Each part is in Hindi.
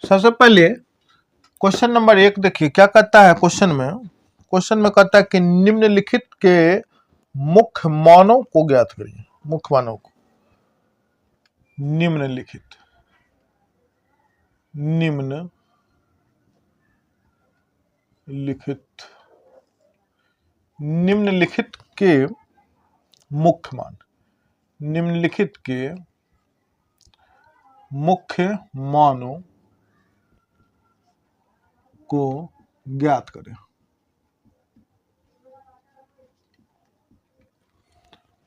सबसे पहले क्वेश्चन नंबर 1 देखिए क्या कहता है। क्वेश्चन में कहता है कि निम्नलिखित के मुख्य मानों को ज्ञात करिए। मुख्य मानों को निम्नलिखित के मुख्य मान, निम्नलिखित के मुख्य मानों को ज्ञात करें।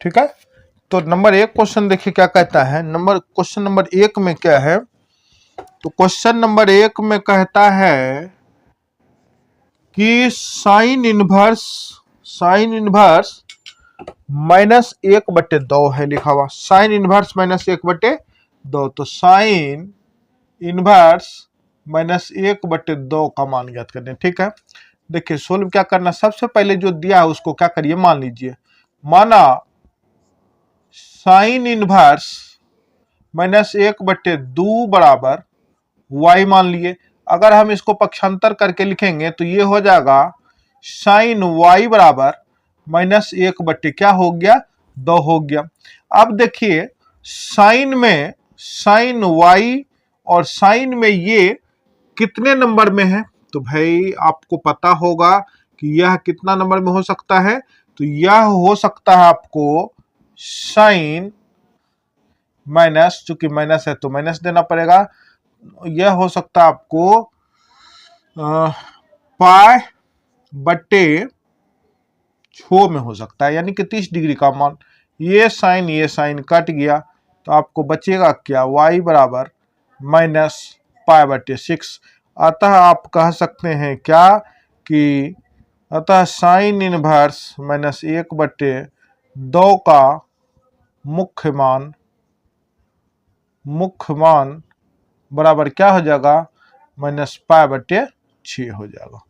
ठीक है, तो नंबर 1 क्वेश्चन देखिए क्या कहता है। क्वेश्चन नंबर 1 में क्या है, तो क्वेश्चन नंबर 1 में कहता है कि साइन इनवर्स -1/2 है लिखा हुआ। साइन इनवर्स -1/2, तो साइन इनवर्स -1/2 का मान ज्ञात करने। ठीक है, देखिए सोल्व क्या करना, सबसे पहले जो दिया है उसको क्या करिए, मान लीजिए। माना साइन इनवर्स -1/2 बराबर y मान लिए। अगर हम इसको पक्षांतर करके लिखेंगे तो ये हो जाएगा साइन y बराबर -1/ क्या हो गया, 2 हो गया। अब देखिए साइन y और साइन में ये कितने नंबर में है, तो भाई आपको पता होगा कि यह कितना नंबर में हो सकता है। तो यह हो सकता है आपको साइन माइनस, चूंकि माइनस है तो माइनस देना पड़ेगा। यह हो सकता है आपको π/6 में हो सकता है, यानी कि 30 डिग्री का मान। ये साइन कट गया तो आपको बचेगा क्या, y बराबर -π/6। अतः आप कह सकते हैं क्या कि अतः साइन इनवर्स -1/2 का मुख्य मान बराबर क्या हो जाएगा, -π/6 हो जाएगा।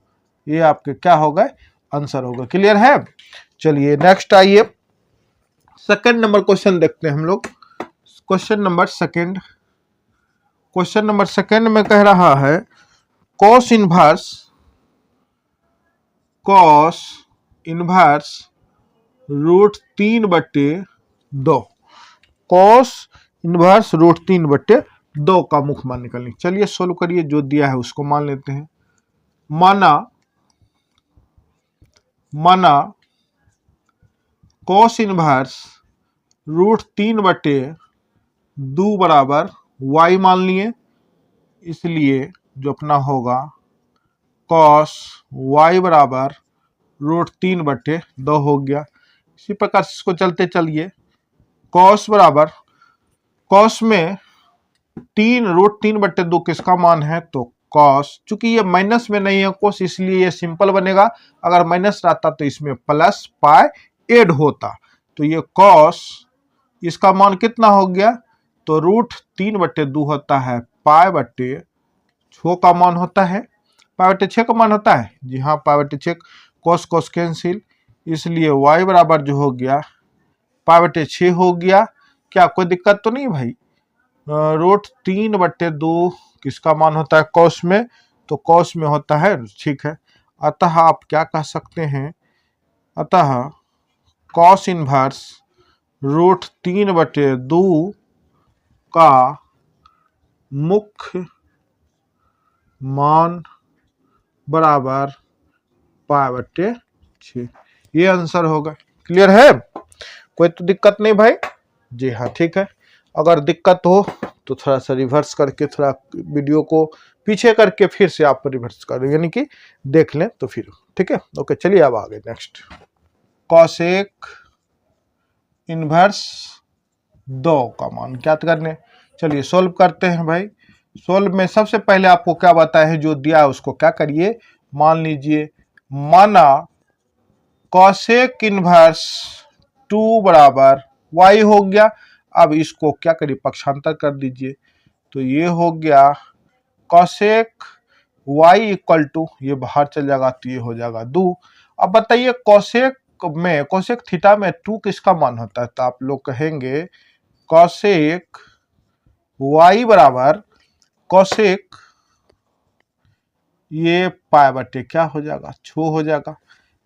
ये आपके क्या हो गए, आंसर होगा। क्लियर है। चलिए नेक्स्ट आइए, सेकंड नंबर क्वेश्चन देखते हैं हम लोग। क्वेश्चन नंबर सेकंड में कह रहा है कॉस इनवर्स √3/2। कॉस इनवर्स √3/2 का मुख्य मान निकालनी। चलिए सोल्व करिए, जो दिया है उसको मान लेते हैं। माना कॉस इनवर्स √3/2 बराबर y मान लिए, इसलिए जो अपना होगा कॉस y बराबर √3/2 हो गया। इसी प्रकार से इसको चलते चलिए, कॉस में √3/2 किसका मान है, तो कॉस, चूंकि ये माइनस में नहीं है कॉस, इसलिए ये सिंपल बनेगा। अगर माइनस रहता तो इसमें प्लस पाई ऐड होता, तो ये कॉस इसका मान कितना हो गया, तो √3/2 होता है π/6 का मान होता है। π/6 का मान होता है, जी हाँ, π/6। कॉस कैंसिल, इसलिए y बराबर जो हो गया π/6 हो गया। क्या कोई दिक्कत तो नहीं भाई। √3/2 किसका मान होता है कॉस में, तो कॉस में होता है। ठीक है, अतः आप क्या कह सकते हैं, अतः कॉस इनवर्स √3/2 का मुख्य मान बराबर π/6। ये आंसर होगा। क्लियर है, कोई तो दिक्कत नहीं भाई। जी हाँ, ठीक है। अगर दिक्कत हो तो थोड़ा सा रिवर्स करके, थोड़ा वीडियो को पीछे करके फिर से आप रिवर्स कर, यानी कि देख लें तो फिर। ठीक है, ओके, चलिए अब आगे नेक्स्ट। कॉसेक इनवर्स 2 का मान ज्ञात करने। चलिए सोल्व करते हैं भाई। सोल्व में सबसे पहले आपको क्या बताया है, जो दिया है उसको क्या करिए, मान लीजिए। माना कॉसेक इनवर्स 2 बराबर y हो गया। अब इसको क्या करिए, पक्षांतर कर दीजिए, तो ये हो गया कॉसेक y इक्वल टू, ये बाहर चल जाएगा तो ये हो जाएगा 2। अब बताइए कॉसेक थीटा में 2 किसका मान होता है, तो आप लोग कहेंगे कॉसेक y बराबर कॉसेक ये पाई बटे क्या हो जाएगा, 6 हो जाएगा।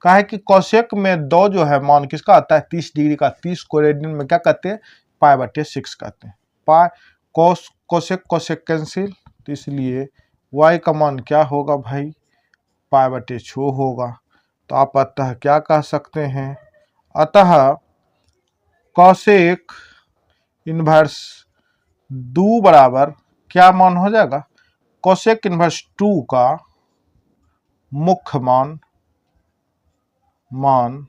कहा है कि कोसेक में दो जो है मान किसका आता है 30 डिग्री का, 30 को रेडियन में क्या कहते हैं, पाई बटे 6 कहते हैं। पाई कोसेक कोसेक कैंसिल, तो इसलिए y का मान क्या होगा भाई, पाई बटे 6 होगा। तो आप अतः क्या कह सकते हैं, अतः कोसेक इनवर्स 2 बराबर क्या मान हो जाएगा, कोसेक इनवर्स 2 का मुख्य मान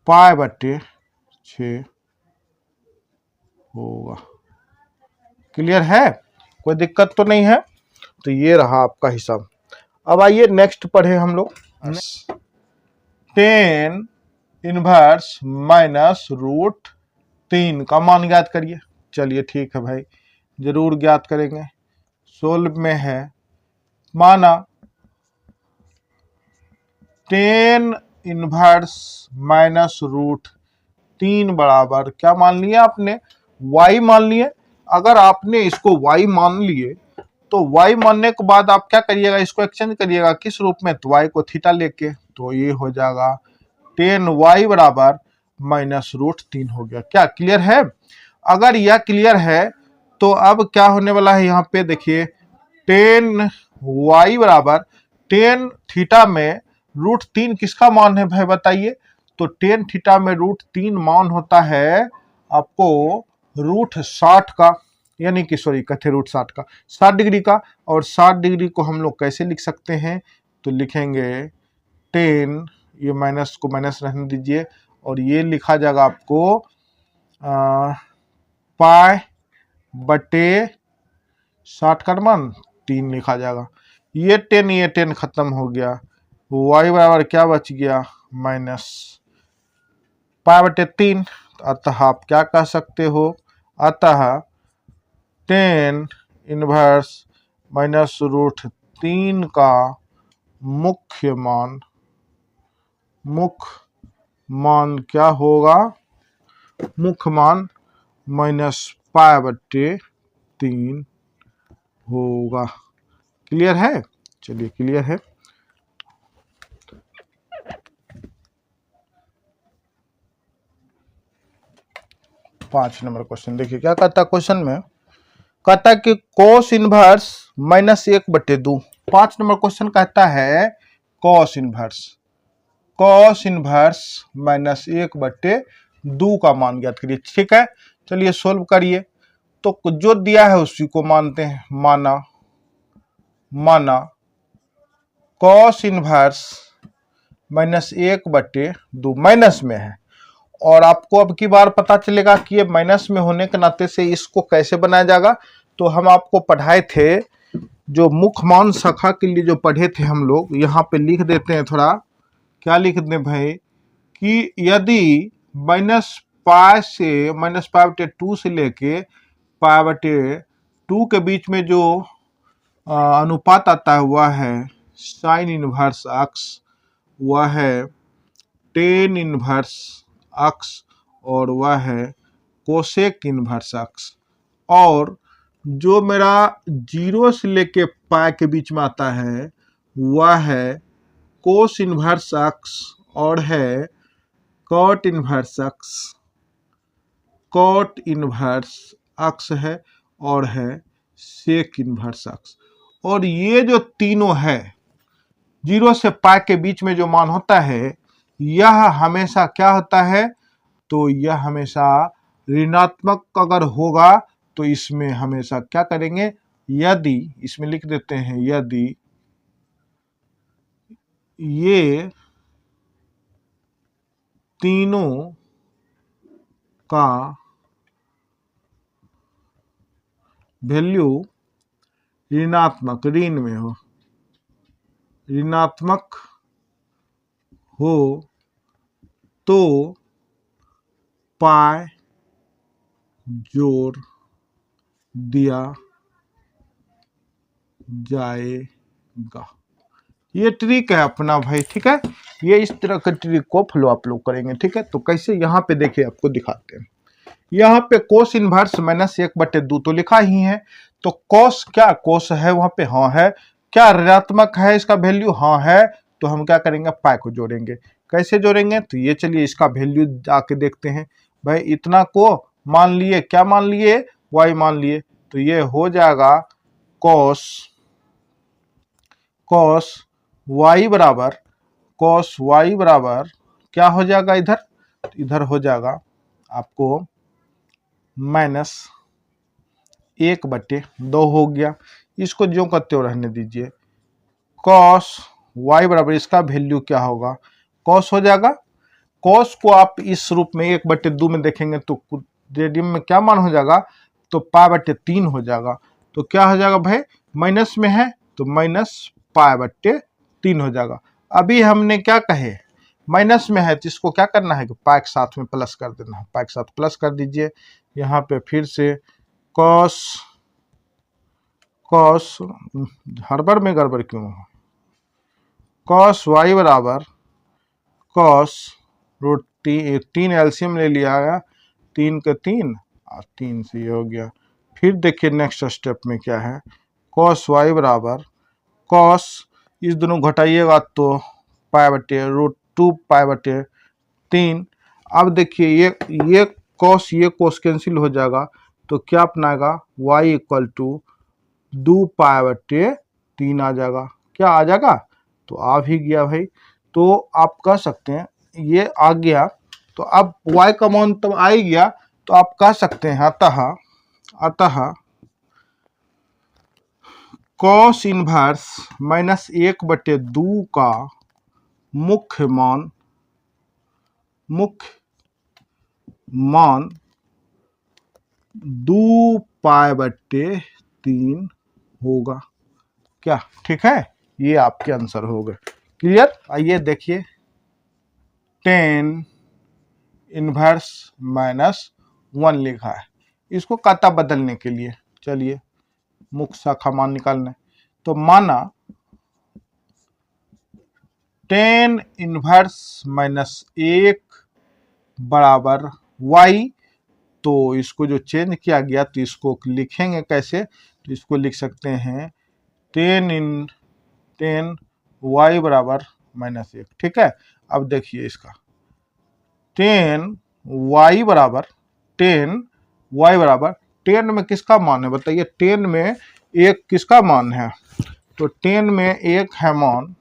पाई बटे 6 होगा। क्लियर है, कोई दिक्कत तो नहीं है। तो ये रहा आपका हिसाब। अब आइए नेक्स्ट पढ़े हम लोग। 10 इनवर्स माइनस रूट 3 का मान ज्ञात करिए। चलिए ठीक है भाई, जरूर ज्ञात करेंगे। सोल्व में है, माना 10 इनवर्स माइनस रूट 3 बराबर क्या मान लिया आपने, y मान लिए। अगर आपने इसको y मान लिए तो y मानने के बाद आप क्या करिएगा, इसको एक्सचेंज करिएगा किस रूप में, तो y को थीटा लेके, तो ये हो जाएगा 10y बराबर माइनस रूट 3 हो गया। क्या क्लियर है? अगर यह क्लियर है तो अब क्या होने वाला है, यहाँ पे देखिए 10y बराबर 10 थीटा में रूट 3 किसका मान है भाई बताइए, तो 10 थीटा में रूट 3 मान होता है आपको रूट 60 का, यानी कि सॉरी कहते रूट 60 का 60 डिग्री का। और 60 डिग्री को हम लोग कैसे लिख सकते हैं, तो लिखेंगे 10, ये माइनस को माइनस रहने दीजिए, और ये लिखा जाएगा आपको पाई बटे 60 का मान 3 लिखा जाएगा। ये 10 खत्म हो गया, y बराबर क्या बच गया, माइनस पाई बटे 3। अतः आप क्या कह सकते हो, अतः 10 इनवर्स माइनस रूट 3 का मुख्य मान क्या होगा, मुख्य मान माइनस पाई बटे 3 होगा। क्लियर है? चलिए क्लियर है। पांच नंबर क्वेश्चन देखिए क्या कहता है क्वेश्चन में, कहता है कि cos inverse minus 1/2। 5 number question कहता है कोस इनवर्स माइनस 1/2 का मान ज्ञात करिए। ठीक है, चलिए सोल्व करिए। तो जो दिया है उसी को मानते हैं। माना कोस इनवर्स माइनस 1/2 माइनस में है, और आपको अब की बार पता चलेगा कि ये माइनस में होने के नाते से इसको कैसे बनाया जाएगा। तो हम आपको पढ़ाए थे, जो मुख्य मान शाखा के लिए जो पढ़े थे हम लोग, यहाँ पे लिख देते हैं थोड़ा। क्या लिख दें भाई, कि यदि माइनस पाई बटे 2 से लेके पाई बटे 2 के बीच में जो अनुपात आता है वह है साइन इनवर्स अक्स, वह है टेन इनवर्स अक्स, और वह है कोसेक इनवर्स अक्स। और जो मेरा 0 से लेके पाई के बीच में आता है वह है कोस इनवर्स अक्स, और है कॉट इनवर्स अक्स है, और है सेक इनवर्स अक्स। और ये जो तीनों है 0 से पाई के बीच में जो मान होता है, यह हमेशा क्या होता है, तो यह हमेशा ऋणात्मक अगर होगा तो इसमें हमेशा क्या करेंगे, यदि इसमें लिख देते हैं, यदि ये तीनों का वैल्यू ऋणात्मक हो तो पाई जोड़ दिया जाएगा। ये ट्रिक है अपना भाई। ठीक है, ये इस तरह के ट्रिक को फॉलो आप लोग करेंगे। ठीक है, तो कैसे, यहाँ पे देखिए आपको दिखाते हैं। यहाँ पे कोस इनवर्स माइनस 1/2 तो लिखा ही है, तो कॉस क्या, कॉस है वहां पे, हाँ है, क्या ऋणात्मक है इसका वैल्यू, हाँ है, तो हम क्या करेंगे, पाई को जोड़ेंगे। कैसे जोड़ेंगे, तो ये चलिए इसका वैल्यू जाके देखते हैं। भाई इतना को मान लिए, क्या मान लिए, y मान लिए, तो ये हो जाएगा कॉस कॉस y बराबर, कॉस y बराबर क्या हो जाएगा इधर, इधर हो जाएगा आपको -1/2 हो गया। इसको जो करते हो रहने दीजिए। कॉस y बराबर इसका वैल्यू क्या होगा, कॉस हो जाएगा। कॉस को आप इस रूप में 1/2 में देखेंगे तो रेडियन में क्या मान हो जाएगा, तो π/3 हो जाएगा। तो क्या हो जाएगा भाई, माइनस में है तो -π/3 हो जाएगा। अभी हमने क्या कहे, माइनस में है तो इसको क्या करना है कि पाई के साथ में प्लस कर देना है, पाई के साथ प्लस कर दीजिए। यहाँ पे फिर से कॉस कॉस हड़बड़ में गड़बड़ क्यों हो, कॉस y बराबर कॉस ₹3 एलसीएम ले लिया गया, 3 के 3 और 3 से ये हो गया। फिर देखिए नेक्स्ट स्टेप में क्या है, कॉस y बराबर कॉस, इस दोनों घटाइएगा तो π/√2π/3। अब देखिए ये कॉस कैंसिल हो जाएगा, तो क्या अपनाएगा, y इक्वल टू 2π/3 आ जाएगा। क्या आ जाएगा, तो आ भी गया भाई। तो आप कह सकते हैं ये आ गया, तो अब y का मान तब आ ही गया, तो आप कह सकते हैं अतः कॉस इनवर्स -1/2 का मुख्य मान 2π/3 होगा। क्या ठीक है, ये आपके आंसर हो गए। क्लियर, आइए देखिए 10 इनवर्स -1 लिखा है, इसको काता बदलने के लिए चलिए मुख्य शाखा मान निकालना है। तो माना 10 इनवर्स -1 बराबर y, तो इसको जो चेंज किया गया तो इसको लिखेंगे कैसे, तो इसको लिख सकते हैं 10 y बराबर -1। ठीक है, अब देखिए इसका 10 y बराबर 10 में किसका मान है बताइए, 10 में एक किसका मान है, तो 10 में एक है मान,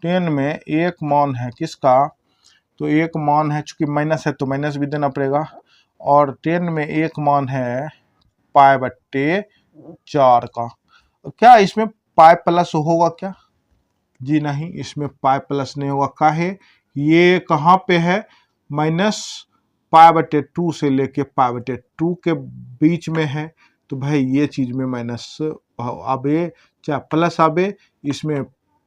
10 में एक मान है किसका, तो एक मान है, चूंकि माइनस है तो माइनस भी देना पड़ेगा, और 10 में एक मान है π/4 का। क्या इसमें पाई प्लस होगा क्या, जी नहीं, इसमें पाई प्लस नहीं होगा। काहे, ये कहाँ पे है, -π/2 से लेके π/2 के बीच में है, तो भाई ये चीज में माइनस आबे चाहे प्लस आबे, इसमें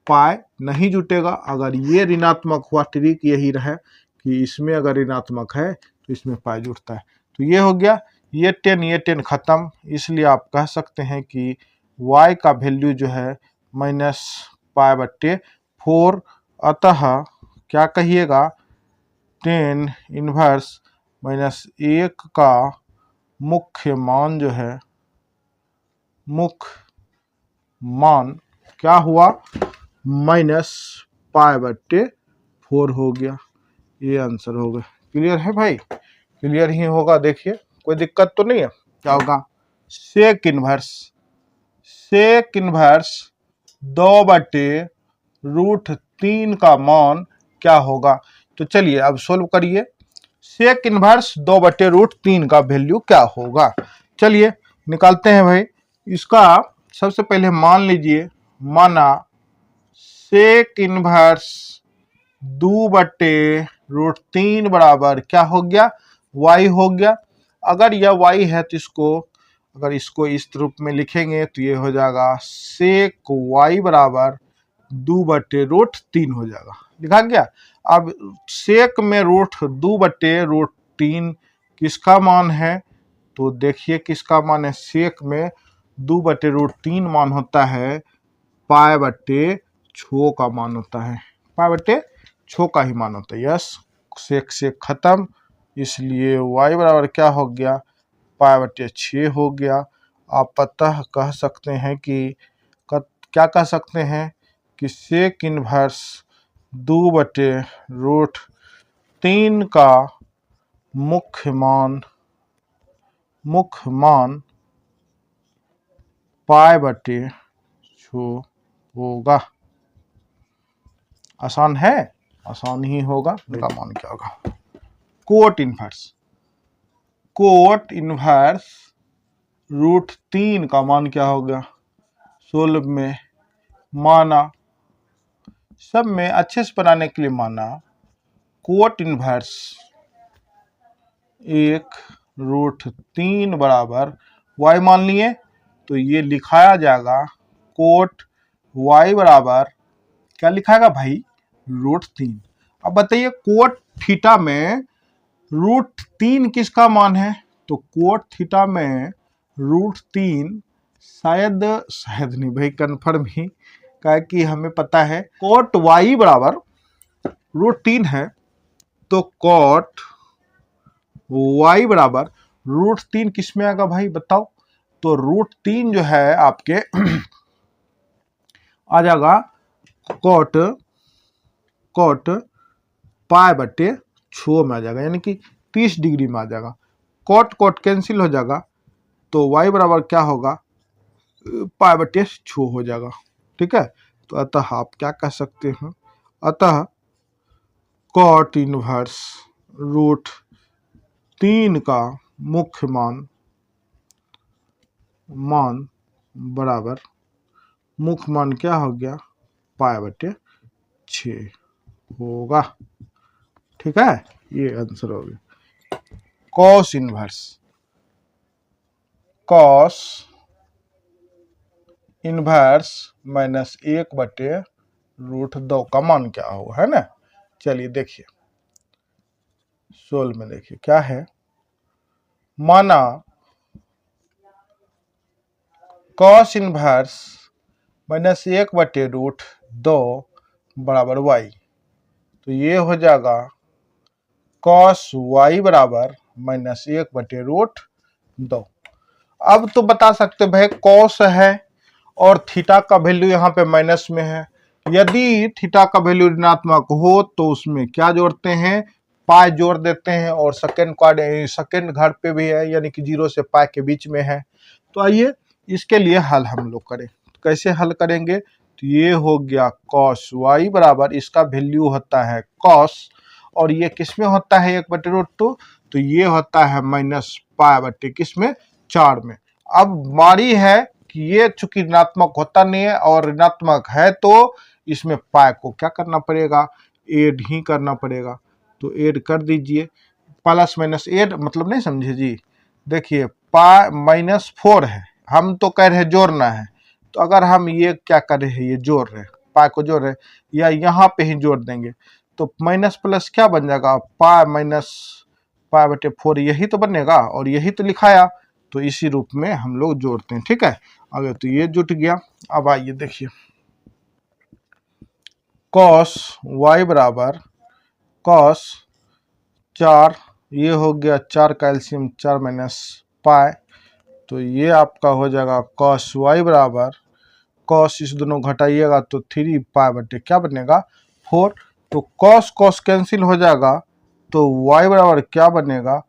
पाई नहीं जुटेगा। अगर ये ऋणात्मक हुआ, ट्रिक यही रहे कि इसमें अगर ऋणात्मक है तो इसमें पाई जुटता है। तो ये हो गया, ये 10 खत्म, इसलिए आप कह सकते हैं कि y का वैल्यू जो है -π/4। अतः क्या कहिएगा, 10 इनवर्स -1 का मुख्य मान जो है, मुख्य मान क्या हुआ, -π/4 हो गया। ये आंसर हो गया। क्लियर है भाई, क्लियर ही होगा। देखिए कोई दिक्कत तो नहीं है, क्या होगा, सेक इनवर्स 2/√3 का मान क्या होगा। तो चलिए अब सोल्व करिए, सेक इनवर्स 2/√3 का वैल्यू क्या होगा। चलिए निकालते हैं भाई। इसका सबसे पहले मान लीजिए, माना सेक इनवर्स 2/√3 बराबर क्या हो गया, y हो गया। अगर यह y है तो इसको इस रूप में लिखेंगे तो ये हो जाएगा सेक y बराबर 2/√3 हो जाएगा, लिखा गया। अब सेक में √2/√3 किसका मान है, तो देखिए किसका मान है, सेक में 2/√3 मान होता है π/6 का मान होता है, π/6 का ही मान होता है। यस, सेक से खत्म, इसलिए y बराबर क्या हो गया, π/6 हो गया। आप अतः कह सकते हैं कि क्या कह सकते हैं कि सेक इनवर्स 2/√3 का मुख्य मान π/6 होगा। आसान है, आसान ही होगा। इसका मान क्या होगा? कोट इनवर्स √3 का मान क्या होगा? सोल्व में माना, सब में अच्छे से बनाने के लिए माना, कोट इनवर्स 1√3 बराबर y मान लिए, तो ये लिखाया जाएगा कोट y बराबर क्या लिखाएगा भाई? √3। अब बताइए कोट थीटा में √3 किसका मान है? तो कोट थीटा में √3 शायद नहीं भाई, कन्फर्म ही, क्या कि हमें पता है कोट y बराबर √3 है, तो कोट y बराबर √3 किस में आएगा भाई बताओ? तो √3 जो है आपके आ जाएगा कोट π/6 में आ जाएगा, यानी कि 30 डिग्री में आ जाएगा। कोट कैंसिल हो जाएगा, तो y बराबर क्या होगा? π/6 हो जाएगा। ठीक है, तो अतः आप क्या कह सकते हैं? अतः कोट इनवर्स √3 का मुख्य मान बराबर मुख्य मान क्या हो गया? π/6 होगा। ठीक है, ये आंसर हो गया। कॉस इनवर्स -1/√2 का मान क्या होगा, है ना? चलिए देखिए, सोल्व में देखिए क्या है। माना कॉस इनवर्स -1/√2 बराबर y, तो ये हो जाएगा कॉस y बराबर -1/√2। अब तो बता सकते भाई कॉस है और थीटा का वैल्यू यहाँ पे माइनस में है। यदि थीटा का वैल्यू ऋणात्मक हो तो उसमें क्या जोड़ते हैं? पाई जोड़ देते हैं, और सेकंड घाट पे भी है, यानी कि 0 से पाई के बीच में है। तो आइए इसके लिए हल हम लोग करें। तो कैसे हल करेंगे? तो ये हो गया कॉस y बराबर, इसका वैल्यू होता है कॉस, और ये किसमें होता है? 1/√2, तो ये होता है -π/4 में। अब मारी है कि ये चूंकि ऋणात्मक होता नहीं है और ऋणात्मक है, तो इसमें पाई को क्या करना पड़ेगा? ऐड ही करना पड़ेगा। तो ऐड कर दीजिए, प्लस माइनस ऐड मतलब नहीं समझे जी। देखिए पाई -4 है, हम तो कह रहे हैं जोड़ना है, तो अगर हम ये क्या कर रहे हैं, ये जोड़ रहे हैं, पाई को जोड़ रहे हैं, या यहाँ पे ही जोड़ देंगे, तो माइनस प्लस क्या बन जाएगा? पाई -π/4, यही तो बनेगा, और यही तो लिखाया, तो इसी रूप में हम लोग जोड़ते हैं। ठीक है, अगर तो ये जुट गया। अब आइए देखिए, कॉस y बराबर कॉस 4, ये हो गया 4 का एलसीएम 4 माइनस पाई, तो ये आपका हो जाएगा कॉस y बराबर कॉस, इस दोनों घटाइएगा तो 3π/, क्या बनेगा? 4। तो कॉस कैंसिल हो जाएगा, तो y बराबर क्या बनेगा?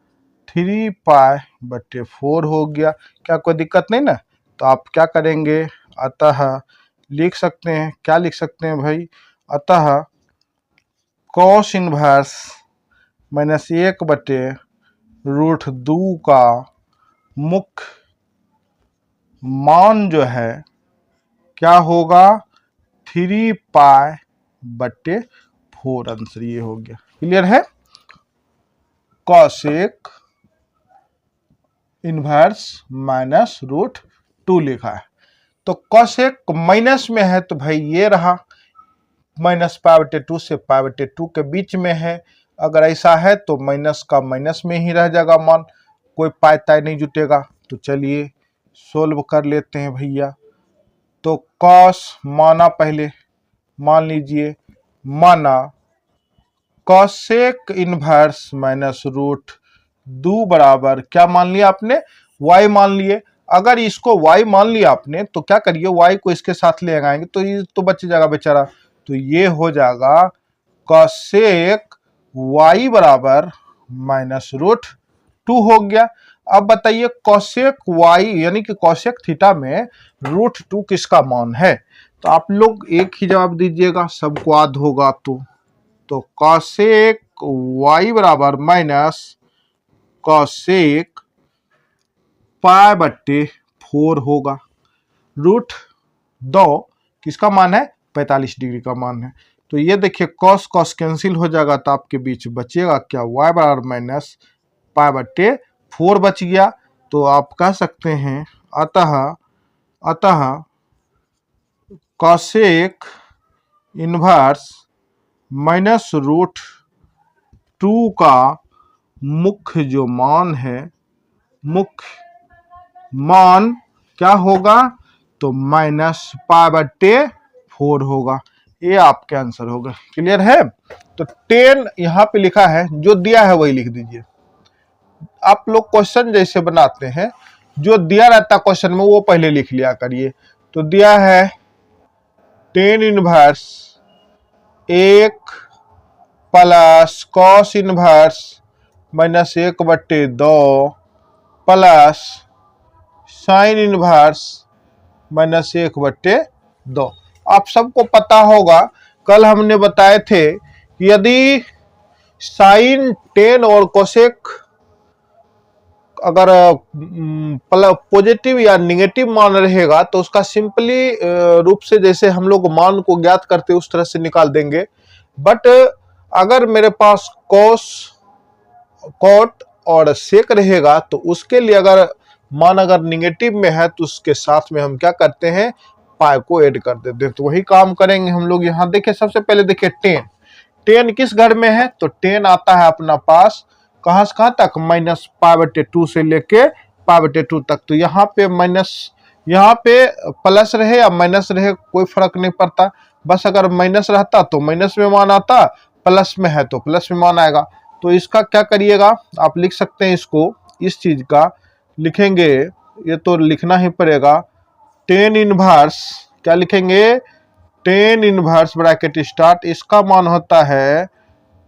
3π/4 हो गया। क्या कोई दिक्कत नहीं ना? तो आप क्या करेंगे? अतः लिख सकते हैं, क्या लिख सकते हैं भाई? अतः कॉस इनवर्स -1/√2 का मुख्य मान जो है क्या होगा? 3π/4। आंसर ये हो गया। क्लियर है? कॉसेक इनवर्स -√2 लिखा है, तो कॉसेक माइनस में है, तो भाई ये रहा -π/2 से π/2 के बीच में है। अगर ऐसा है तो माइनस का माइनस में ही रह जाएगा मान, कोई पाई ताई नहीं जुटेगा। तो चलिए सोल्व कर लेते हैं भैया। तो कॉस माना, पहले मान लीजिए, माना कॉसेक इनवर्स -√2 बराबर क्या मान लिया आपने? y मान लिए। अगर इसको y मान लिया आपने तो क्या करिए, y को इसके साथ ले आएंगे तो ये तो बच जाएगा बेचारा। तो ये हो जाएगा कोसेक y बराबर -√2 हो गया। अब बताइए कोसेक y यानी कि कोसेक थीटा में √2 किसका मान है? तो आप लोग एक ही जवाब दीजिएगा, सबको याद होगा तो कोसेक y बराबर माइनस कोसेक π/4 होगा। √2 किसका मान है? 45 डिग्री का मान है। तो ये देखिए कॉस कॉस कैंसिल हो जाएगा तो आपके बीच बचेगा क्या? y बराबर माइनस π/4 बच गया। तो आप कह सकते हैं अतः कोसेक इनवर्स -√2 का मुख्य जो मान है, मुख्य मान क्या होगा? तो -π/4 होगा। ये आपके आंसर होगा। क्लियर है? तो 10 यहाँ पे लिखा है, जो दिया है वही लिख दीजिए। आप लोग क्वेश्चन जैसे बनाते हैं, जो दिया रहता क्वेश्चन में वो पहले लिख लिया करिए। तो दिया है 10 inverse 1 plus cos inverse -1/2 plus sine inverse -1/2। आप सबको पता होगा, कल हमने बताए थे कि यदि साइन 10 और कोसेक अगर पॉजिटिव या निगेटिव मान रहेगा तो उसका सिंपली रूप से जैसे हम लोग मान को ज्ञात करते उस तरह से निकाल देंगे। बट अगर मेरे पास कॉस कॉट और सेक रहेगा तो उसके लिए अगर मान अगर निगेटिव में है तो उसके साथ में हम क्या करते हैं? पाई को ऐड कर देते हैं। तो वही काम करेंगे हम लोग। यहाँ देखिए सबसे पहले देखिए 10 किस घर में है? तो 10 आता है अपना पास कहां से कहां तक? -π/2 से लेके π/2 तक। तो यहाँ पे यहाँ पे प्लस रहे या माइनस रहे कोई फर्क नहीं पड़ता। बस अगर माइनस रहता तो माइनस में मान आता, प्लस में है तो प्लस में मान आएगा। तो इसका क्या करिएगा, आप लिख सकते हैं इसको, इस चीज का लिखेंगे, ये तो लिखना ही पड़ेगा। 10 इनवर्स क्या लिखेंगे? 10 इनवर्स ब्रैकेट स्टार्ट, इसका मान होता है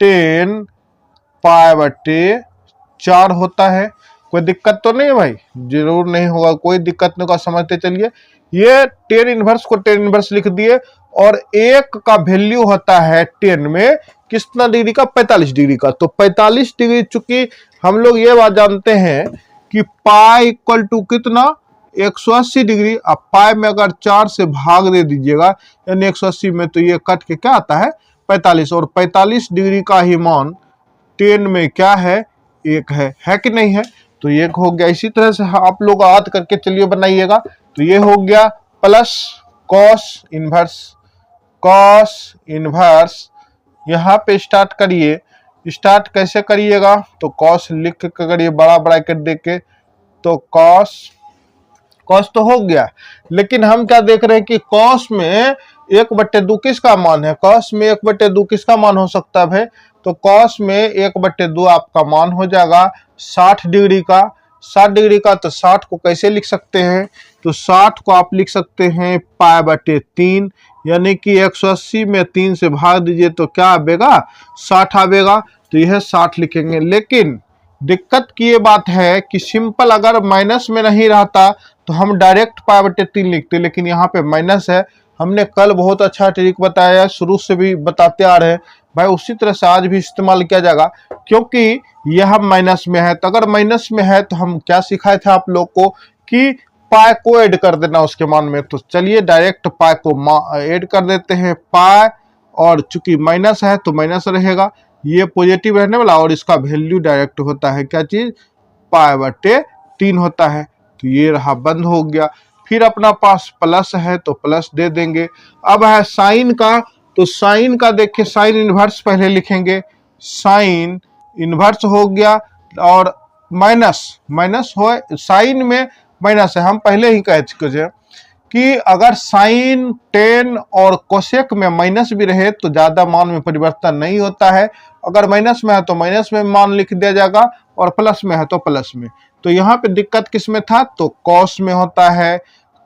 10 π/4 होता है। कोई दिक्कत तो नहीं है भाई? जरूर नहीं होगा, कोई दिक्कत नहीं होगा, समझते चलिए। ये 10 इनवर्स को 10 इनवर्स लिख दिए और एक का वैल्यू होता है 10 में कितना डिग्री का? 45 डिग्री का। तो 45 डिग्री, चूंकि हम लोग ये बात जानते हैं कि पाई इक्वल टू कितना? 180 डिग्री। अब पाई में अगर 4 से भाग दे दीजिएगा यानी 180 में, तो ये कट के क्या आता है? 45। और 45 डिग्री का ही मान 10 में क्या है? 1 है कि नहीं है? तो 1 हो गया। इसी तरह से आप लोग याद करके चलिए बनाइएगा। तो ये हो गया प्लस कॉस इनवर्स यहाँ पे स्टार्ट करिए। स्टार्ट कैसे करिएगा? तो कॉस लिख के करिए, बड़ा ब्रैकेट देख के। तो कॉस तो हो गया, लेकिन हम क्या देख रहे हैं कि कॉस में 1/2 किसका मान है? कॉस में 1/2 किसका मान हो सकता है भाई? तो कॉस में 1/2 आपका मान हो जाएगा 60 डिग्री का। 60 डिग्री का, तो 60 को कैसे लिख सकते हैं? तो 60 को आप लिख सकते हैं π/3, यानी कि 180 में 3 से भाग दीजिए तो क्या आएगा? 60 आएगा। तो यह 60 लिखेंगे। लेकिन दिक्कत की ये बात है कि सिंपल अगर माइनस में नहीं रहता तो हम डायरेक्ट π/3 लिखते, लेकिन यहाँ पे माइनस है। हमने कल बहुत अच्छा ट्रिक बताया, शुरू से भी बताते आ रहे हैं भाई, उसी तरह से आज भी इस्तेमाल किया जाएगा, क्योंकि यह माइनस में है। तो अगर माइनस में है तो हम क्या सिखाए थे आप लोग को कि पाई को ऐड कर देना उसके मान में। तो चलिए डायरेक्ट पाई को ऐड कर देते हैं। पाई, और चूंकि माइनस है तो माइनस रहेगा, ये पॉजिटिव रहने वाला, और इसका वैल्यू डायरेक्ट होता है क्या चीज? π/3 होता है। तो ये रहा, बंद हो गया। फिर अपना पास प्लस है तो प्लस दे देंगे। अब है साइन का, तो साइन का देखिए, साइन इनवर्स पहले लिखेंगे। साइन इनवर्स हो गया, और माइनस हो, साइन में माइनस है। हम पहले ही कह चुके हैं कि अगर साइन 10 और कोसेक में माइनस भी रहे तो ज्यादा मान में परिवर्तन नहीं होता है। अगर माइनस में है तो माइनस में मान लिख दिया जाएगा, और प्लस में है तो प्लस में। तो यहाँ पे दिक्कत किस में था, तो कॉस में होता है,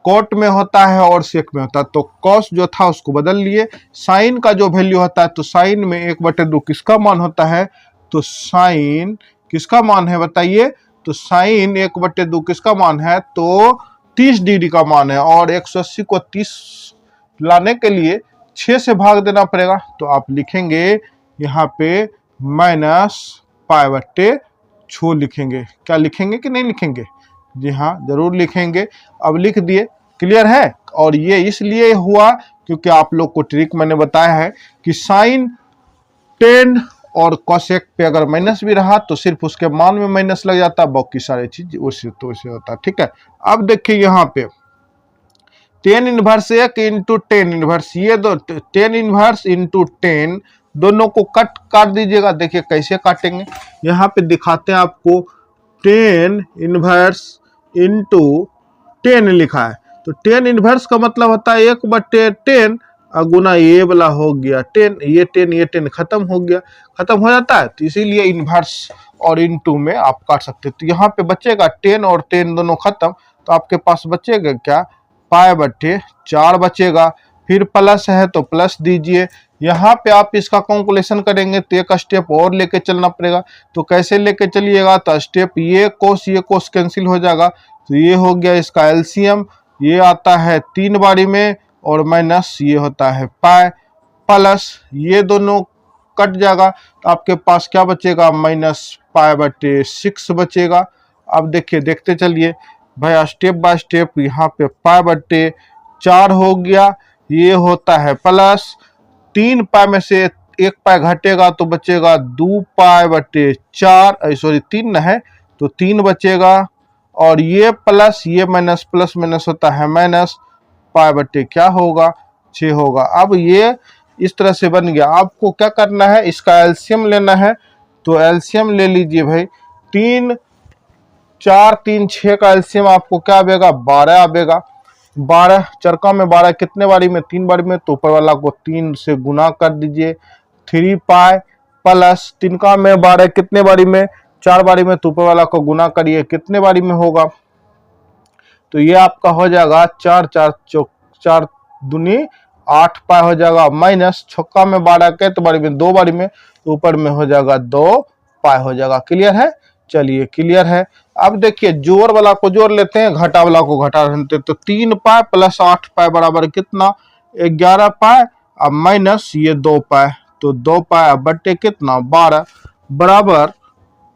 कोट में होता है और सेक में होता है। तो कॉस जो था उसको बदल लिए। साइन का जो वैल्यू होता है, तो साइन में 1/2 किसका मान होता है, तो साइन किसका मान है बताइए, तो साइन 1/2 किसका मान है, तो 30 डिग्री का मान है। और 180 को 30 लाने के लिए 6 से भाग देना पड़ेगा। तो आप लिखेंगे यहाँ पे -π/6 लिखेंगे। क्या लिखेंगे कि नहीं लिखेंगे, जी हाँ जरूर लिखेंगे। अब लिख दिए, क्लियर है। और ये इसलिए हुआ क्योंकि आप लोग को ट्रिक मैंने बताया है कि साइन 10 और कोसेक पे अगर माइनस भी रहा तो सिर्फ उसके मान में माइनस लग जाता है, बाकी सारी चीज उससे तो वैसे होता है, ठीक है। अब देखिए यहाँ पे 10 इनवर्स 1 इंटू 10 इनवर्स, ये दो 10 इनवर्स इंटू 10 दोनों को काट दीजिएगा। देखिए कैसे काटेंगे, यहाँ पे दिखाते हैं आपको। 10 इनवर्स इंटू 10 लिखा है, तो 10 इनवर्स का मतलब होता है 1/10 गुना ये वाला हो गया 10, ये 10 खत्म हो गया, खत्म हो जाता है। तो इसीलिए इनवर्स और इनटू में आप काट सकते हैं। तो यहाँ पे बचेगा 10 और 10 दोनों खत्म, तो आपके पास बचेगा क्या, π/4 बचेगा। फिर प्लस है तो प्लस दीजिए। यहाँ पे आप इसका कैलकुलेशन करेंगे तो एक स्टेप और लेके चलना पड़ेगा। तो कैसे लेके चलिएगा, तो स्टेप ये कोस कैंसिल हो जाएगा, तो ये हो गया इसका एलसीएम, ये आता है 3 बारी में और माइनस ये होता है पाई, प्लस ये दोनों कट जाएगा। तो आपके पास क्या बचेगा, -π/6 बचेगा। अब देखिए देखते चलिए भाई स्टेप बाय स्टेप। यहाँ पे π/4 हो गया, ये होता है प्लस 3 पाई में से 1 पाई घटेगा तो बचेगा 2π/4, सॉरी 3 है तो 3 बचेगा। और ये प्लस ये माइनस, प्लस माइनस होता है माइनस, π/, क्या होगा 6 होगा। अब ये इस तरह से बन गया। आपको क्या करना है, इसका एलसीएम लेना है, तो एलसीएम ले लीजिए भाई। 3 4 3 6 का एलसीएम आपको क्या आएगा, 12 आएगा। 12 चरका में 12 कितने बारी में, 3 बारी में, तो ऊपर वाला को 3 से गुना कर दीजिए। 3π प्लस 3 का में 12 कितने बारी में, 4 बारी में, तो ऊपर वाला को गुना करिए कितने बारी में होगा, तो ये आपका हो जाएगा 4 दूनी 8 पाई हो जाएगा। माइनस छक्का में 12 कितने बारी में, 2 बारी में, तो ऊपर में हो जाएगा 2 पाई हो जाएगा। क्लियर है, चलिए क्लियर है। अब देखिए जोड़ वाला को जोड़ लेते हैं, घटा वाला को घटा लेते हैं। तो 3 पाई प्लस 8 पाई बराबर कितना, 11 पाई। अब माइनस ये 2 पाई, तो 2 पाई बट्टे कितना 12 बराबर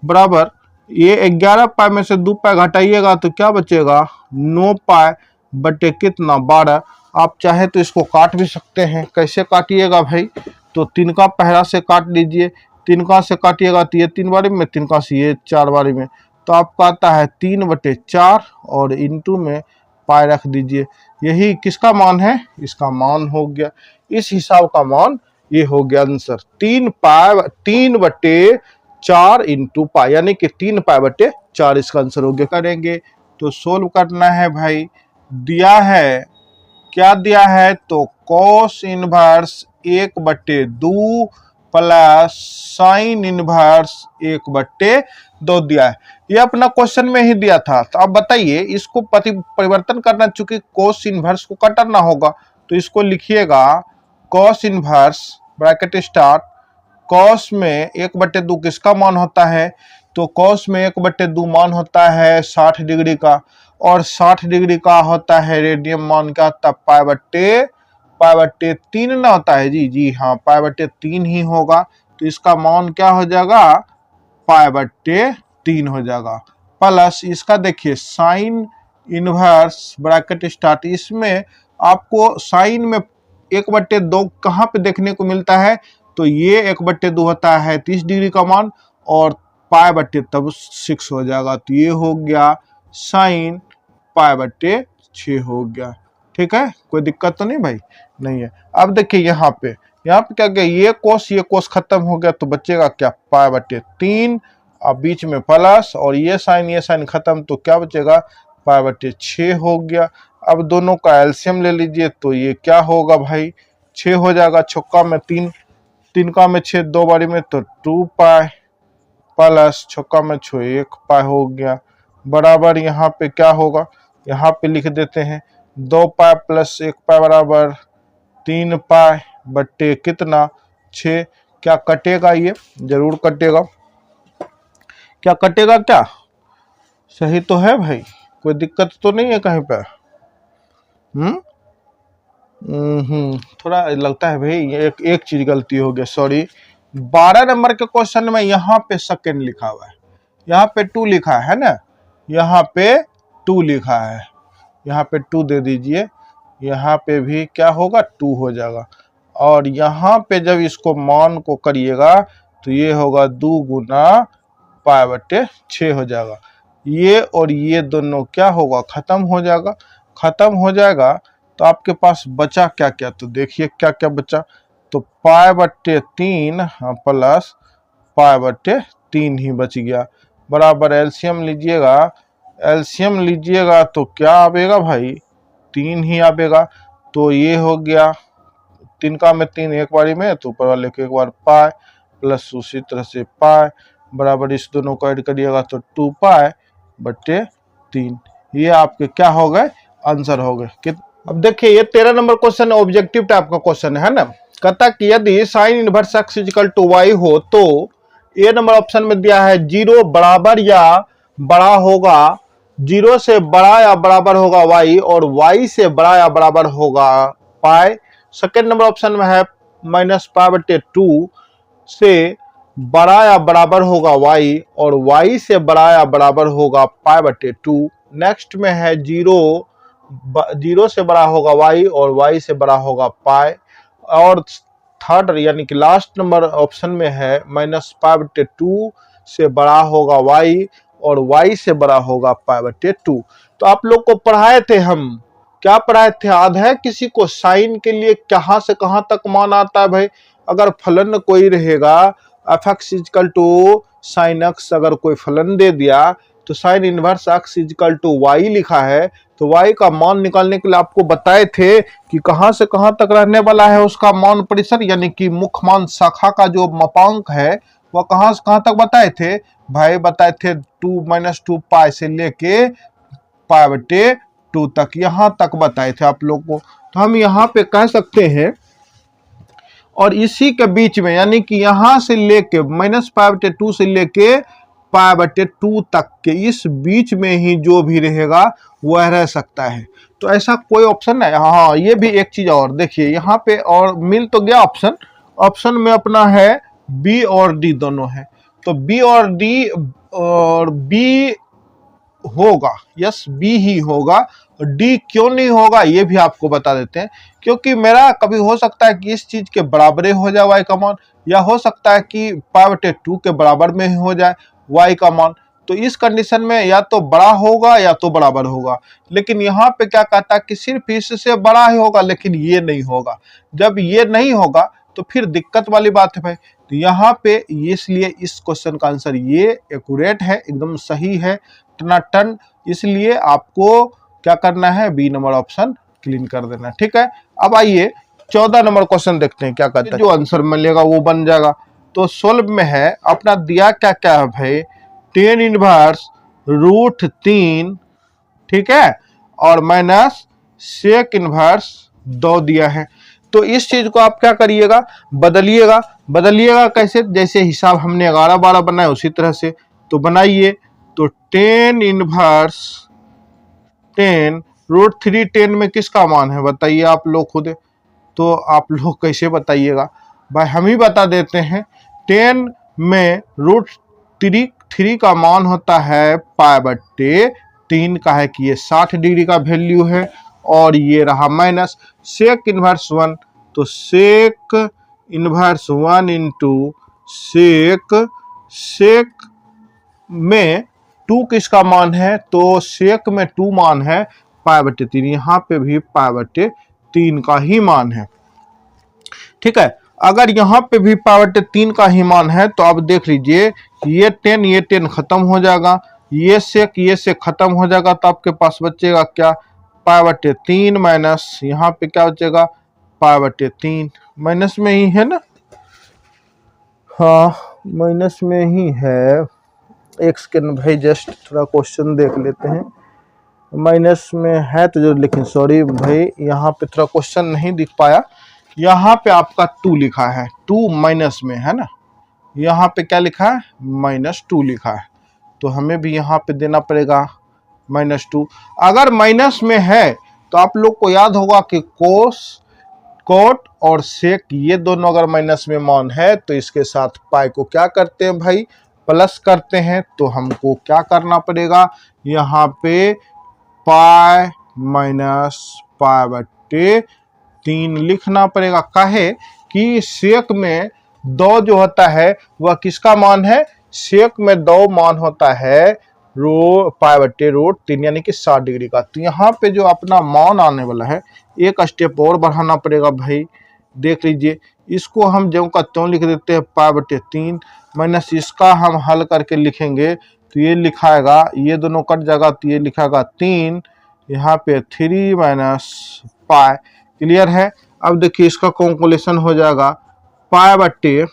बराबर ये 11 पाई में से 2 पाई घटाइएगा तो क्या बचेगा, 9 पाई बटे कितना 12। आप चाहे तो इसको काट भी सकते हैं, कैसे काटिएगा भाई, तो 3 का पहला से काट लीजिए। 3 का से काटिएगा तो ये 3 बारी में, 3 का से ये 4 बारी में, तो आपका आता है 3/4 और इंटू में पाई रख दीजिए। यही किसका मान है, इसका मान हो गया। इस हिसाब का मान ये हो गया आंसर, 3/4 इंटू पाई, यानी कि 3π/4 इसका आंसर हो गया। करेंगे तो सोल्व करना है भाई। दिया है, क्या दिया है, तो cos inverse 1/2 plus sine inverse 1/2 दिया है। ये अपना क्वेश्चन में ही दिया था। तो अब बताइए इसको परिवर्तन करना, चूंकि कॉस इनवर्स को कटना होगा, तो इसको लिखिएगा cos inverse bracket start, cos में 1/2 किसका मान होता है, तो कॉस में 1/2 मान होता है 60 डिग्री का, और 60 डिग्री का होता है रेडियन मान क्या होता है, π/3 ना होता है जी हाँ, π/3 ही होगा। तो इसका मान क्या हो जाएगा, π/3 हो जाएगा। प्लस इसका देखिए साइन इनवर्स ब्रैकेट स्टार्ट, इसमें आपको साइन में 1/2 कहाँ पे देखने को मिलता है, तो ये 1/2 होता है 30 डिग्री का मान, और π/तब 6 हो जाएगा। तो ये हो गया साइन π/6 हो गया। ठीक है, कोई दिक्कत तो नहीं भाई, नहीं है। अब देखिए यहाँ पे क्या गया, ये कोस खत्म हो गया, तो बचेगा क्या, π/3, अब बीच में प्लस, और ये साइन खत्म, तो क्या बचेगा, π/6 हो गया। अब दोनों का एलसीएम ले लीजिए, तो ये क्या होगा भाई, 6 हो जाएगा। छक्का में 3 का में 6 2 बारी में, तो 2 पाई प्लस छक्का में 6 1 पाई हो गया। बराबर यहाँ पे क्या होगा, यहाँ पे लिख देते हैं 2 पाई प्लस 1 पाई बराबर 3 पाई बट्टे कितना 6। क्या कटेगा, ये जरूर कटेगा। क्या कटेगा, क्या सही तो है भाई, कोई दिक्कत तो नहीं है कहीं पे। थोड़ा लगता है भाई एक चीज गलती हो गया, सॉरी। 12 नंबर के क्वेश्चन में यहाँ पे सेकेंड लिखा हुआ है, यहाँ पे 2 लिखा है ना, यहाँ पे 2 लिखा है, यहाँ पे 2 दे दीजिए, यहाँ पे भी क्या होगा 2 हो जाएगा। और यहाँ पे जब इसको मान को करिएगा तो ये होगा 2 गुना पाई बटे 6 हो जाएगा। ये और ये दोनों क्या होगा, खत्म हो जाएगा। खत्म हो जाएगा तो आपके पास बचा क्या क्या, तो देखिए क्या क्या बचा। तो पाई बट्टे 3 प्लस पाई बट्टे 3 ही बच गया, बराबर एलसीएम लीजिएगा। एलसीएम लीजिएगा तो क्या आवेगा भाई, 3 ही आवेगा। तो ये हो गया 3 का में 3 एक बारी में, तो ऊपर वाले को एक बार पाई प्लस उसी तरह से पाई बराबर इस दोनों को ऐड करिएगा तो 2 पाई बट्टे 3। ये आपके क्या हो गए, आंसर हो गए। अब देखिए ये 13 नंबर क्वेश्चन ऑब्जेक्टिव टाइप का क्वेश्चन है ना। कहता कि यदि sine inverse x equal to y हो तो ए नंबर ऑप्शन में दिया है 0 बराबर या बड़ा होगा, 0 से बड़ा या बराबर होगा वाई, और वाई से बड़ा या बराबर होगा पाई। सेकेंड नंबर ऑप्शन में है माइनस पाई बटे 2 से बड़ा या बराबर होगा वाई, और वाई से बड़ा या बराबर होगा पाई बटे 2। नेक्स्ट में है 0 से बड़ा होगा वाई और वाई से बड़ा होगा पाई। और थर्ड यानी कि लास्ट नंबर ऑप्शन में है माइनस पाई बटे 2 से बड़ा होगा वाई और वाई से बड़ा होगा पाई बटे 2। तो आप लोग को पढ़ाए थे, हम क्या पढ़ाए थे, याद है किसी को, साइन के लिए कहां से कहां तक मान आता है भाई। अगर फलन कोई रहेगा f x equal to sine x, अगर कोई फलन दे दिया तो sine inverse x equal to y लिखा है, तो वाई का मान निकालने के लिए आपको बताए थे कि कहां से कहां तक रहने वाला है उसका मान परिसर, यानी कि मुख्य मान शाखा का जो मापांक है वह कहां से कहां तक बताए थे भाई, बताए थे 2 - 2 पाई से लेके पाई बटे 2 तक, यहां तक बताए थे आप लोग को। तो हम यहाँ पे कह सकते हैं, और इसी के बीच में यानी कि यहां से लेके माइनस पाई बटे 2 से लेके पाई बटे 2 तक के इस बीच में ही जो भी रहेगा वह रह सकता है। तो ऐसा कोई ऑप्शन है, हाँ ये भी एक चीज और देखिए यहाँ पे, और मिल तो गया ऑप्शन, ऑप्शन में अपना है बी और डी दोनों है, तो बी और डी और बी होगा, यस बी ही होगा। डी क्यों नहीं होगा ये भी आपको बता देते हैं, क्योंकि मेरा कभी हो सकता है कि इस चीज के बराबर हो जाए वाई का मान, या हो सकता है कि पाई बटे 2 के बराबर में ही हो जाए वाई का मान। तो इस कंडीशन में या तो बड़ा होगा या तो बराबर होगा, लेकिन यहाँ पे क्या कहता है कि सिर्फ इससे बड़ा ही होगा, लेकिन ये नहीं होगा। जब ये नहीं होगा तो फिर दिक्कत वाली बात है भाई। तो यहाँ पे इसलिए इस क्वेश्चन का आंसर ये एक्यूरेट है, एकदम सही है टनाटन, इसलिए आपको क्या करना है, बी नंबर ऑप्शन क्लीन कर देना, ठीक है। अब आइए 14 नंबर क्वेश्चन देखते हैं क्या कहता है, जो आंसर मिलेगा वो बन जाएगा। तो सोल्व में है अपना दिया क्या क्या है भाई, 10 इनवर्स √3, ठीक है, और माइनस सेक इनवर्स 2 दिया है। तो इस चीज को आप क्या करिएगा, बदलिएगा। बदलिएगा कैसे, जैसे हिसाब हमने 11-12 बनाया उसी तरह से तो बनाइए। तो 10 इनवर्स 10 √3, 10 में किसका मान है बताइए आप लोग खुद, तो आप लोग कैसे बताइएगा भाई, हम ही बता देते हैं। 10 में √3 का मान होता है पाई बटे 3 का, है कि ये 60 डिग्री का वैल्यू है, और ये रहा माइनस सेक इनवर्स 1, तो सेक इनवर्स 1 इंटू सेक में 2 किसका मान है, तो सेक में 2 मान है पाई बटे 3, यहाँ पे भी पाई बटे 3 का ही मान है, ठीक है। अगर यहाँ पे भी पाई बटे 3 का ही मान है तो आप देख लीजिए ये 10 खत्म हो जाएगा, ये से खत्म हो जाएगा, तो आपके पास बचेगा क्या, पाई बटे 3 माइनस यहाँ पे क्या बचेगा, पाई बटे 3, माइनस में ही है ना, हाँ माइनस में ही है, एक सेकेंड भाई, जस्ट थोड़ा क्वेश्चन देख लेते हैं। माइनस में है तो जो, लेकिन सॉरी भाई यहाँ पे थोड़ा क्वेश्चन नहीं दिख पाया। यहाँ पे आपका 2 लिखा है, 2 माइनस में है ना, यहाँ पे क्या लिखा है, -2 लिखा है, तो हमें भी यहाँ पे देना पड़ेगा -2। अगर माइनस में है तो आप लोग को याद होगा कि कोस, कोट और सेक ये दोनों अगर माइनस में मान है तो इसके साथ पाई को क्या करते हैं भाई, प्लस करते हैं। तो हमको क्या करना पड़ेगा, यहाँ पे पाई माइनस पाई बट्टे 3 लिखना पड़ेगा। काहे कि सेक में 2 जो होता है वह किसका मान है, सेक में 2 मान होता है पाई बट्टे √3 यानी कि 60 डिग्री का। तो यहाँ पे जो अपना मान आने वाला है, एक स्टेप और बढ़ाना पड़ेगा भाई। देख लीजिए, इसको हम ज्यों का त्यों लिख देते हैं पाई बट्टे 3 माइनस इसका हम हल करके लिखेंगे तो ये लिखाएगा, ये दोनों कट जाएगा तो ये लिखाएगा 3, यहाँ पे 3 माइनस पाई। क्लियर है। अब देखिए इसका कैलकुलेशन हो जाएगा, पाई बट्टे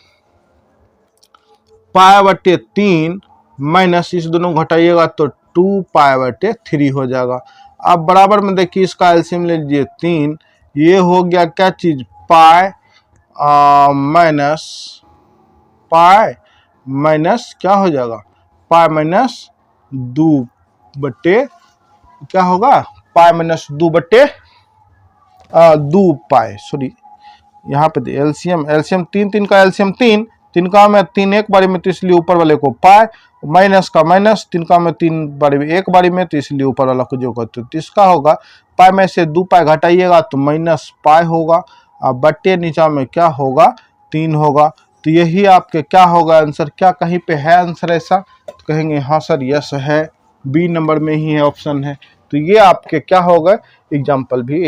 3 माइनस इस दोनों घटाइएगा तो 2 पाई बट्टे 3 हो जाएगा। अब बराबर में देखिए इसका एलसीएम ले लीजिए 3, ये हो गया क्या चीज, पाई माइनस पाई माइनस क्या हो जाएगा, पाई माइनस 2 बट्टे क्या होगा, पाई माइनस 2 बट्टे 2 पाई, सॉरी यहाँ पे एलसीएम 3 का एलसीएम 3 का में 3 एक बारी में, तो इसलिए ऊपर वाले को पाई, माइनस का माइनस 3 का में 3 बारी में एक बारी में, तो इसलिए ऊपर वाला को जो करते तो इसका होगा पाई में से 2 पाई घटाइएगा तो माइनस पाई होगा, अब बट्टे नीचा में क्या होगा 3 होगा। तो यही आपके क्या होगा आंसर, क्या कहीं पे है आंसर ऐसा, तो कहेंगे हाँ सर यस है, बी नंबर में ही है, ऑप्शन है। तो ये आपके क्या होगा, एग्जाम्पल भी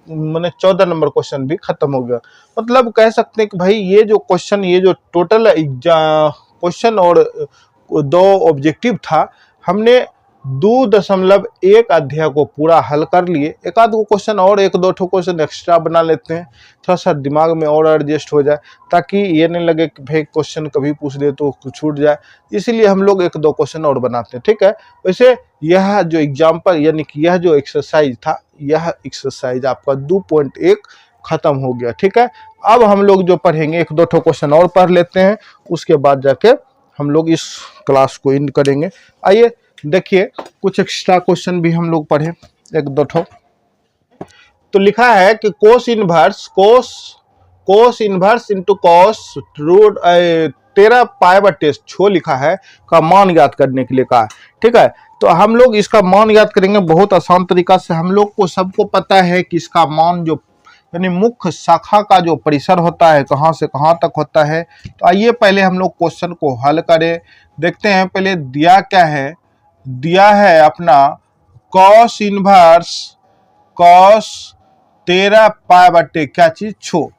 मैंने 14 नंबर क्वेश्चन भी खत्म हो गया। मतलब कह सकते हैं कि भाई ये जो क्वेश्चन, ये जो टोटल क्वेश्चन और 2 ऑब्जेक्टिव था, हमने 2.1 अध्याय को पूरा हल कर लिए। एक आध क्वेश्चन और 1-2 क्वेश्चन एक्स्ट्रा बना लेते हैं, थोड़ा सा दिमाग में और एडजस्ट हो जाए, ताकि ये नहीं लगे कि भाई क्वेश्चन कभी पूछ दे तो छूट जाए, इसीलिए हम लोग 1-2 क्वेश्चन और बनाते हैं। ठीक है। वैसे यह जो एग्जाम्पल यानी कि यह जो एक्सरसाइज था, यह एक्सरसाइज आपका 2.1 खत्म हो गया। ठीक है। अब हम लोग जो पढ़ेंगे 1-2 क्वेश्चन और पढ़ लेते हैं, उसके बाद जाके हम लोग इस क्लास को एंड करेंगे। आइए देखिए कुछ एक्स्ट्रा क्वेश्चन भी हम लोग पढ़े 1-2 तो लिखा है कि cos inverse into cos root 13 pi बट्टे 6 लिखा है का मान ज्ञात करने के लिए कहा है। ठीक है। तो हम लोग इसका मान ज्ञात करेंगे बहुत आसान तरीका से। हम लोग को सबको पता है कि इसका मान जो यानी मुख्य शाखा का जो परिसर होता है कहाँ से कहाँ तक होता है। तो आइए पहले हम लोग क्वेश्चन को हल करें, देखते हैं। पहले दिया क्या है, दिया है अपना कॉस इनवर्स कॉस 13 पाई बट्टे क्या चीज 6।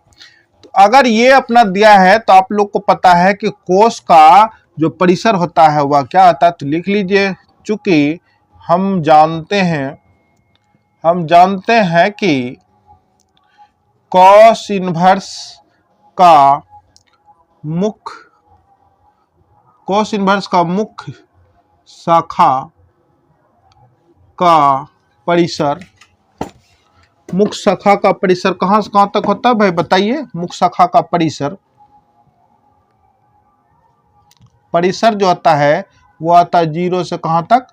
तो अगर ये अपना दिया है तो आप लोग को पता है कि कोस का जो परिसर होता है वह क्या होता है, तो लिख लीजिए। चूंकि हम जानते हैं कि कॉस इनवर्स का मुख्य शाखा का परिसर, मुख्य शाखा का परिसर कहां से कहां तक होता है भाई बताइए। मुख्य शाखा का परिसर जो होता है वो आता है 0 से कहां तक,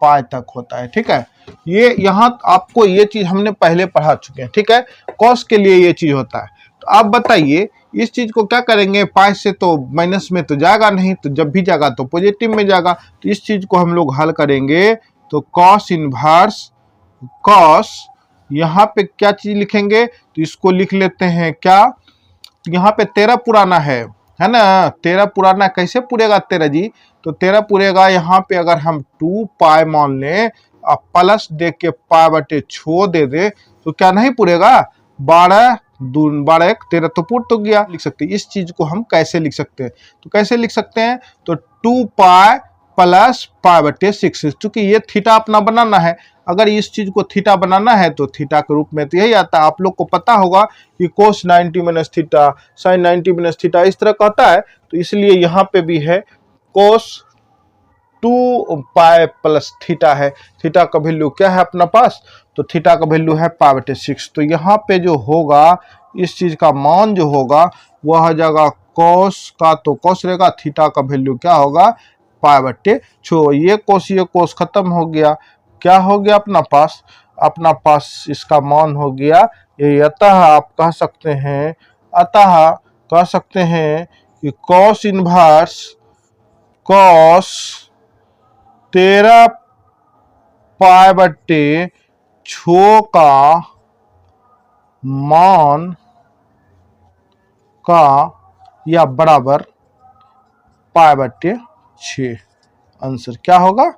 पाई तक होता है। ठीक है। ये यहाँ आपको ये चीज हमने पहले पढ़ा चुके हैं। ठीक है। कॉस के लिए ये चीज होता है। तो आप बताइए इस चीज को क्या करेंगे, पाई से तो माइनस में तो जाएगा नहीं, तो जब भी जाएगा तो पॉजिटिव में जाएगा। तो इस चीज को हम लोग हल करेंगे तो कॉस इनवर्स कॉस, यहाँ पे क्या चीज लिखेंगे, तो इसको लिख लेते हैं क्या, यहाँ पे 13 पुराना है ना, 13 पुराना कैसे पूरेगा 13 जी, तो 13 पूरेगा यहाँ पे अगर हम 2 पाई मान लें और प्लस दे के पाई बटे 6 दे दे तो क्या नहीं पूरेगा, 12 12 1 13 तो पूर तो गया। लिख सकते हैं इस चीज को हम कैसे लिख सकते हैं, तो कैसे लिख सकते हैं, तो 2 पाई प्लस पाई बटे 6, चूंकि ये थीटा अपना बनाना है। अगर इस चीज को थीटा बनाना है तो थीटा के रूप में तो यही आता है। आप लोग को पता होगा कि cos 90 minus theta, sine 90 minus theta इस तरह का होता है। तो इसलिए यहाँ पे भी है कोस 2 पाई प्लस थीटा है। थीटा का वैल्यू क्या है अपना पास, तो थीटा का वैल्यू है π/6। तो यहाँ पे जो होगा इस चीज का मान जो होगा वह आ जाएगा कॉस का, तो कॉस रहेगा, थीटा का वैल्यू क्या होगा π/6। ये कोस खत्म हो गया, क्या हो गया अपना पास इसका मान हो गया ये। अतः आप कह सकते हैं कि कॉस इनवर्स कॉस 13 π/6 का मान का या बराबर π/6 आंसर क्या होगा,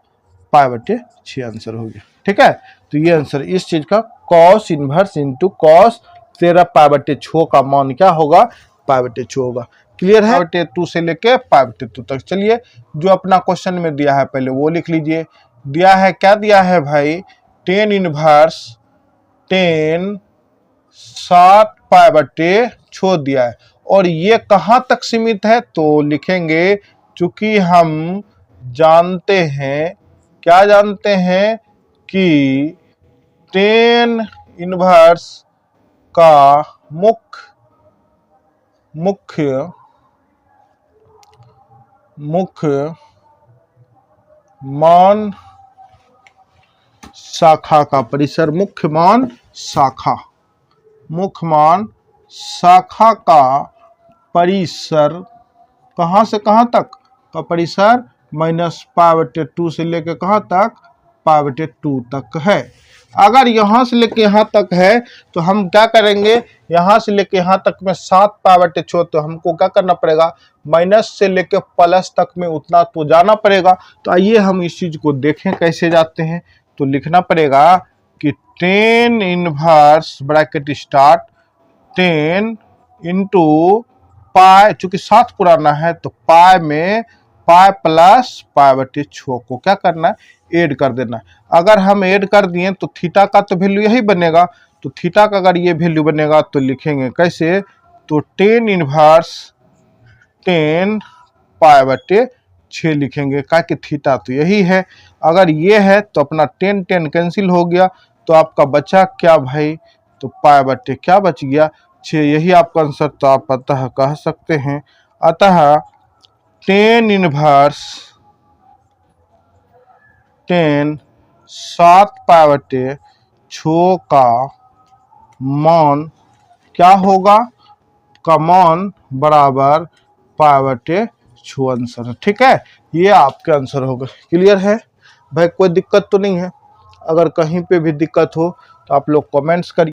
π/6 आंसर हो गया। ठीक है, तो ये आंसर इस चीज का कॉस इनवर्स इंटू कॉस 13 π/6 का मान क्या होगा, π/6 होगा। क्लियर है, π/2 से लेके π/2 तक। चलिए जो अपना क्वेश्चन में दिया है पहले वो लिख लीजिए। दिया है, क्या दिया है भाई, tan इनवर्स 7 π/6 दिया है। और ये कहां तक सीमित है, तो लिखेंगे चूंकि हम जानते हैं, क्या जानते हैं कि tan इनवर्स का मुख्य मान शाखा का परिसर, मुख्य मान शाखा का परिसर कहां से कहां तक का परिसर -π/2 से लेकर कहां तक, π/2 तक है। अगर यहां से लेके यहां तक है तो हम क्या करेंगे, यहां से लेके यहां तक में 7 π/6, तो हमको क्या करना पड़ेगा, माइनस से लेके प्लस तक में उतना तो जाना पड़ेगा। तो आइए हम इस चीज को देखें कैसे जाते हैं। तो लिखना पड़ेगा कि tan inverse bracket start 10 into pi, चूंकि 7 पुराना है तो पाई में पाई प्लस π/6 को क्या करना है, ऐड कर देना है। अगर हम ऐड कर दिए तो थीटा का तो वैल्यू यही बनेगा, तो थीटा का अगर ये वैल्यू बनेगा तो लिखेंगे कैसे, तो tan इनवर्स 10 π/6 लिखेंगे, क्या कि थीटा तो यही है। अगर ये है तो अपना 10 कैंसिल हो गया, तो आपका बचा क्या भाई, तो π/6 क्या बच गया, 6। यही आपका आंसर, तो आप अतः कह सकते हैं, अतः tan इनवर्स 7 π/6 का मान क्या होगा, का मान बराबर π/6 आंसर है। ठीक है, ये आपके आंसर होगा। क्लियर है भाई, कोई दिक्कत तो नहीं है। अगर कहीं पे भी दिक्कत हो तो आप लोग कमेंट्स करिए।